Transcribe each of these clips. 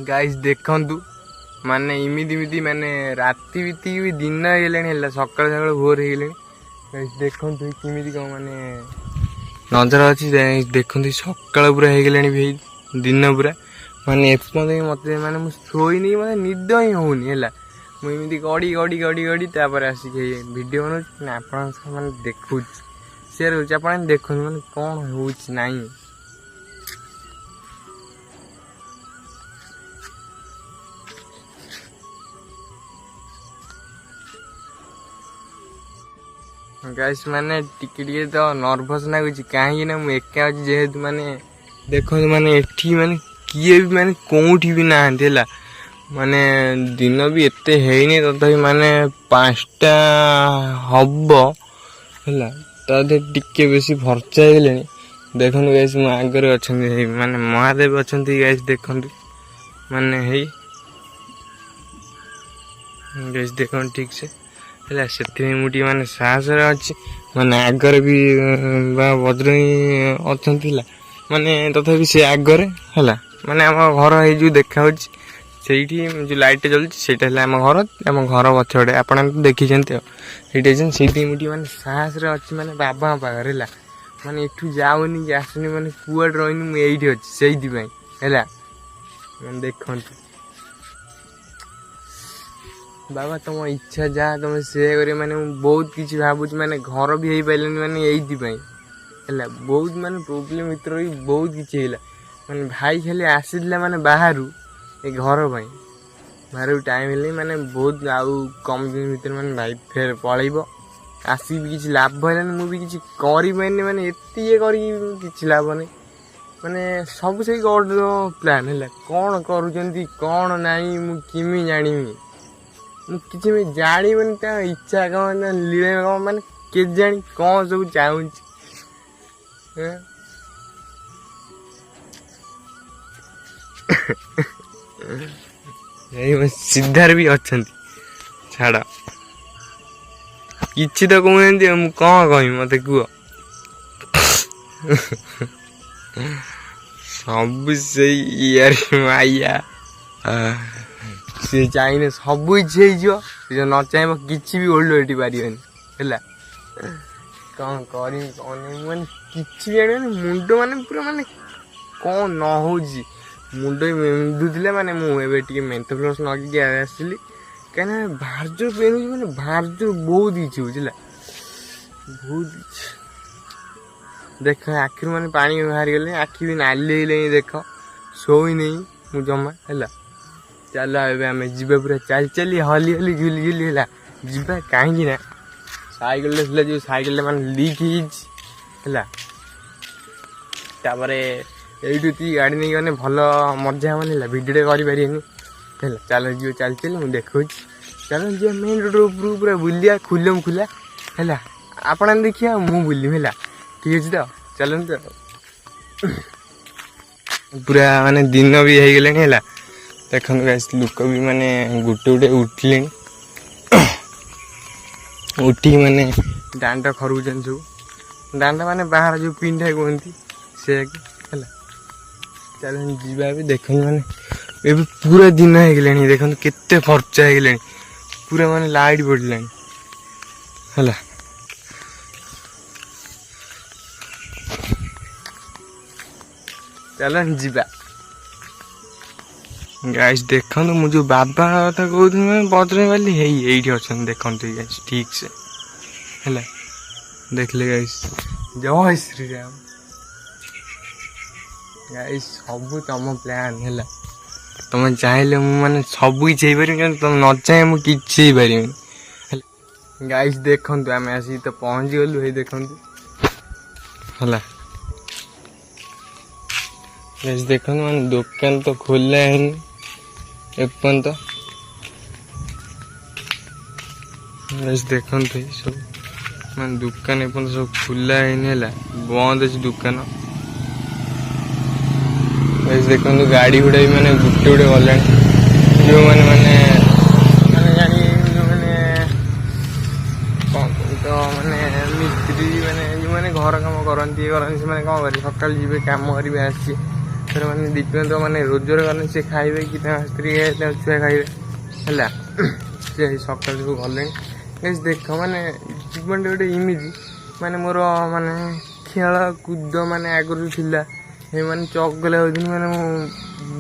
Guys देखंतु माने इमिदी माने राति बीती भी दिन हेला सकाळ सकाळ भोर हेले गाइस देखंतु किमिदी को माने नजर अछि देखंतु सकाळ पूरा हे गेलेनी भाई दिन पूरा माने एपमदे मते माने मु सोई नहीं माने निद ही होनी हेला मु इमिदी गडी गडी गडी गडी तापर आसी वीडियो बनो ना आपन माने देखु शेयर हो आपन देखु माने कोन होउछ नाही गाइस माने टिके तो नर्भस लागुच कहीं ना मुझे एका अच्छी जेहेतु माने देखो माने एठी माने किए भी माने कोठी भी ना देला माने दिन भी एते हेनी तथापि माने 5टा हब्बो हला तादे टिके बेसी भरचा हेलेनी देखनु गाइस म आगरे अछंती माने महादेव अछंती गाइस देखनु माने हेई गाइस देखनु ठीक से हेला सेति मुटी माने साहस रे अछि माने आगरे भी वज्रही अछंतीला माने तथापि से आगरे हेला माने हम घर हे जो देखा होछि सेठी जो लाइट जलछि सेटा हला हम घर पछडे आपन देखि जंते सेठी जन सेति मुटी माने साहस रे अछि माने बाबा पागर हेला माने एठू जाउनी कि आसुनी माने कुआड रहिनी मु एठी अछि सेति पई हेला माने देखंतु बाबा तुम इच्छा जा तुम से करे माने बहुत किछि भाबुछ माने घर भी हेई पाइलनी माने एइति पई हला बहुत माने प्रॉब्लम मित्र भी बहुत किछि हेला माने भाई खाली आसीला माने बाहरु ए घर पई बाहरु टाइम हेले माने बहुत आउ कम दिन भीतर माने भाई फेर पळैबो आसी भी किछि लाभ भइलानी मु भी किछि करि पाइनी माने एति ए करि किछि लाभ नै माने सब से गॉड रो प्लान हेला कोन करूचंती कोन नाही मु किमि जानिमी किसी में जानी मन त्या इच्छा कौन लीले कौन मन के जानी कौन सब चाहूँ यही सिद्धार भी अच्छा छाड़ किसी तो कहते मुझे कौन कह मत कह सब से यार माइया सी चाहिए सब इच्छा न चाहे किसी भी ओल्ड एटी पारे कौन कर माने किसी भी मुंड माने पूरा माने कौन न हो मुंड बिंधुले माने मुझे मेंथो प्लस नगी आसली कहीं बाहर जो पेन मैंने बाहर जो बहुत इच्छा बुझला बहुत देख आखिर माने पानी बाहरी गले आखि भी नाली देख शोई नहीं मु जमा है चल आम जीवा पूरा चल चली हली हली झुली झुली है जीवा कहीं ना सैकेल जो सैकेल माने लीक है यू ती गाड़ी नहीं गने भल मजा हम भिडियो कर चल जी चल चल मुझे देखा चल जी मेन रोड ऊपर पूरा बुलिया खुलम खुला है आपण देखिए मु बुलमी है ठीक अच्छे तो चलते पूरा माने दिन भी हो गले है देखो गाइस लोक भी माने गुटे गुटे उठले उठी माने डांड खरुचन सब डांड माने बाहर जो पिंडा कहती से है चल जीवा भी देख माने ये पूरा दिन हो गले देख केते खर्चा हो गले पूरा माने लाइट पड़ला है चल जीवा गाइस देखो मुझे बाबा कथा कहूँ बद्रे वाली है अच्छा देखो गाइस ठीक से है देखले गाइस जय श्री राम गाइस सब तुम प्लान है तुम चाहिए मुझे सब किसी पारि तुम न चाहे मुझे कि पारि गाइस देखो आम आसी तो पहुँच गलु है देखो है गाइस देखो मैंने दुकान तो खोला है एपन तो देखो सब मैं दुकान एपन सब खुला है बंद अच्छे दुकान देखो गाड़ी गुड़ा भी मैंने गुटे गुटे गला जो मैंने मैंने मैंने जानी जो मैंने तो मैंने मिस्त्री मैंने जो मैंने घर कम करती से कौन कर सकाल जी कम करेंगे आसी ଏଥର ମାନେ ଦୀପେନ ତ ମାନେ ରୋଜଗାର କଲେ ସେ ଖାଇବେ କି ତାଙ୍କ ସ୍ତ୍ରୀ ଖାଇବେ ତାଙ୍କ ଛୁଆ ଖାଇବେ ହେଲା। ସେ ସକାଳୁ ସବୁ ଗଲେଣି ଗାଇସ୍ ଦେଖ ମାନେ ଜୀବନଟା ଗୋଟେ ଏମିତି ମାନେ ମୋର ମାନେ ଖେଳ କୁଦ ମାନେ ଆଗରୁ ଥିଲା ମାନେ ଚଗଲା ହଉଥିଲି ମାନେ ମୁଁ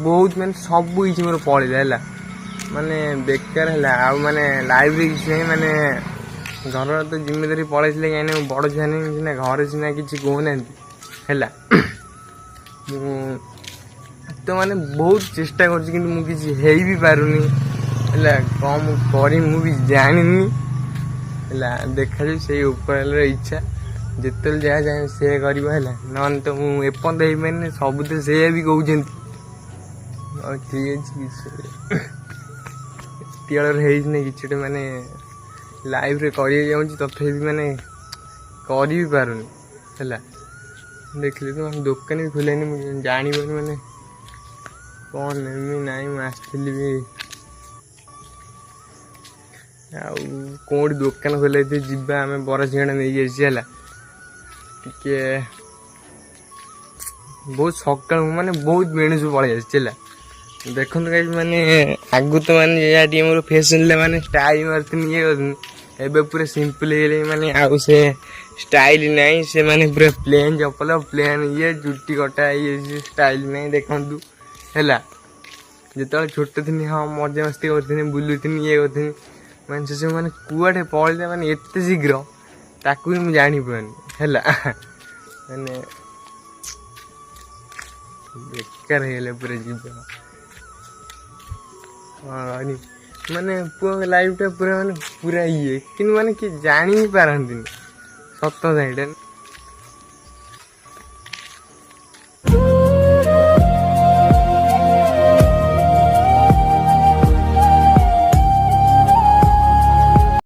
ବହୁତ ମାନେ ସବୁ କିଛି ମୋର ପଳେଇଲା ହେଲା ମାନେ ବେକାର ହେଲା ଆଉ ମାନେ ଲାଇଫରେ କିଛି ନାହିଁ ମାନେ ଘରର ତ ଜିମ୍ମେଦାରି ପଳେଇଥିଲେ କାହିଁକିନା ମୁଁ ବଡ଼ ଛୁଆ ନାହିଁ ସିନା ଘରେ ସିନା କିଛି କହୁନାହାନ୍ତି ହେଲା। ମୁଁ ତ ମାନେ ବହୁତ ଚେଷ୍ଟା କରୁଛି କିନ୍ତୁ ମୁଁ କିଛି ହେଇ ବି ପାରୁନି ହେଲା। କ'ଣ ମୁଁ କରିବି ମୁଁ ବି ଜାଣିନି ହେଲା। ଦେଖାଯାଉ ସେଇ ଉପରର ଇଚ୍ଛା ଯେତେବେଳେ ଯାହା ଚାହିଁବ ସେୟା କରିବ ହେଲା। ନହେଲେ ତ ମୁଁ ଏପର୍ଯ୍ୟନ୍ତ ହେଇପାରିନି ସବୁଥିରେ ସେଇଆ ବି କହୁଛନ୍ତି। ଆଉ ଠିକ୍ ଅଛି କିଛି ଏତିକି ହେଇଛି ନା କିଛି ଗୋଟେ ମାନେ ଲାଇଫ୍ରେ କରିବାକୁ ଚାହୁଁଛି ତଥାପି ମାନେ କରି ବି ପାରୁନି ହେଲା। ଦେଖିଲି ତ ମାନେ ଦୋକାନ ବି ଖୋଲେନି ମୁଁ ଜାଣିପାରୁନି ମାନେ କ'ଣ ନେମି ନାହିଁ। ମୁଁ ଆସିଥିଲି ବି ଆଉ କେଉଁଠି ଦୋକାନ ଖୋଲାଇଥିବେ ଯିବା ଆମେ ବରା ସିଙ୍ଗଡ଼ା ନେଇକି ଆସିଛି ହେଲା। ଟିକେ ବହୁତ ସକାଳୁ ମାନେ ବହୁତ ବେଣୁସୁ ପଳେଇ ଆସିଛି ହେଲା। ଦେଖନ୍ତୁ ଗାଇସ୍ ମାନେ ଆଗରୁ ତ ମାନେ ଏହା ଟିକେ ମୋର ଫ୍ୟାସନ୍ରେ ମାନେ ଷ୍ଟାଇଲ୍ ମାରୁଥିଲି ଇଏ କରୁଥିଲି ଏବେ ପୁରା ସିମ୍ପଲ୍ ହେଇଗଲାଣି ମାନେ ଆଉ ସେ ଷ୍ଟାଇଲ୍ ନାହିଁ। ସେ ମାନେ ପୁରା ପ୍ଲେନ୍ ଚପଲ ପ୍ଲେନ୍ ଇଏ ଚୁଟି କଟା ଇଏ ଷ୍ଟାଇଲ୍ ନାହିଁ ଦେଖନ୍ତୁ ହେଲା। ଯେତେବେଳେ ଛୋଟ ଥିଲି ହଁ ମଜାମସ୍ତି କରୁଥିଲି ବୁଲୁଥିଲି ଇଏ କରୁଥିଲି ମାନେ ସେସବୁ ମାନେ କୁଆଡ଼େ ପଳେଇଲା ମାନେ ଏତେ ଶୀଘ୍ର ତାକୁ ବି ମୁଁ ଜାଣିପାରୁନି ହେଲା। ମାନେ ବେକାର ହେଇଗଲା ପୁରା ଜୀବନ। ହଁ ମାନେ ପୁଅଙ୍କ ଲାଇଫ୍ଟା ପୁରା ମାନେ ପୁରା ଇଏ କିନ୍ତୁ ମାନେ କିଏ ଜାଣି ହିଁ ପାରନ୍ତିନି ସତ ସେଇଟା।